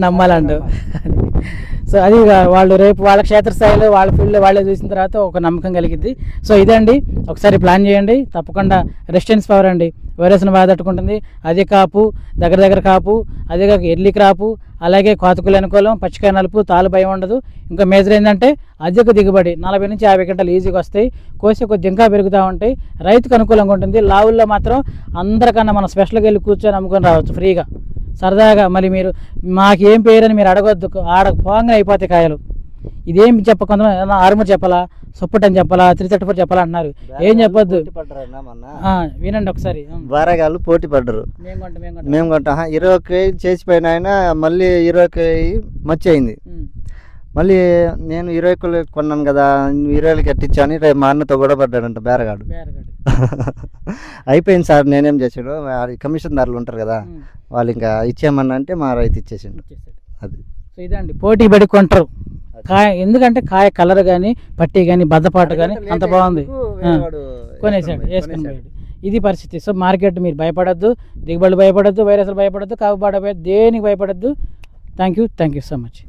నమ్మాలండు. So అది వాళ్ళు రేపు వాళ్ళ క్షేత్రస్థాయిలో వాళ్ళ ఫీల్డ్లో వాళ్ళే చూసిన తర్వాత ఒక నమ్మకం కలిగిద్ది. సో ఇదండి, ఒకసారి ప్లాన్ చేయండి. తప్పకుండా రెసిస్టెన్స్ పవర్ అండి, వైరస్ను బాగా తట్టుకుంటుంది. అదే కాపు, దగ్గర కాపు, అదే కాక ఎర్లీ క్రాపు, అలాగే కోతకులు అనుకూలం, పచ్చికాయ నలుపు, తాలు భయం ఉండదు. ఇంకా మేజర్ ఏంటంటే అధిక దిగుబడి 40 నుంచి 50 గంటలు ఈజీగా వస్తాయి. కోసే కొద్ది ఇంకా పెరుగుతూ ఉంటాయి. రైతుకు అనుకూలంగా ఉంటుంది. లావుల్లో మాత్రం అందరికన్నా మనం స్పెషల్గా వెళ్ళి కూర్చొని అమ్ముకొని రావచ్చు ఫ్రీగా సరదాగా. మళ్ళీ మీరు మాకేం పేరని మీరు అడగొద్దు, పోగానే అయిపోతాయి కాయలు. ఇదేం చెప్పకుండా ఆరుమూరు చెప్పాలా, సొప్పటి అని చెప్పాలా, 334 చెప్పాలా అంటున్నారు. ఏం చెప్పొద్దు, వినండి ఒకసారి. బారగాళ్ళు పోటీ పడ్డరు. మేము కొంటాం 20 కేజీ చేసిపోయిన ఆయన మళ్ళీ 20 కేజీ మచ్చి అయింది. మళ్ళీ నేను 20 కొన్నాను కదా, 20 కట్టించాను. రేపు మా అన్నతో కూడా పడ్డాడంట బేరగాడు. అయిపోయింది సార్, నేనేం చేసాడు, కమిషన్ దారులు ఉంటారు కదా, వాళ్ళు ఇంకా ఇచ్చేయమన్నా అంటే మా రైతు ఇచ్చేసిండు. అది సో ఇదండి, పోటీ పడి కొంటారు కాయ. ఎందుకంటే కాయ కలర్ కానీ, పట్టి కానీ, బద్దపాటు కానీ అంత బాగుంది, కొనేసాడు, వేసుకుని పోయాడు. ఇది పరిస్థితి. సో మార్కెట్ మీరు భయపడద్దు, దిగుబడి భయపడద్దు, వైరస్లు భయపడద్దు, కాపు దేనికి భయపడద్దు. Thank you so much.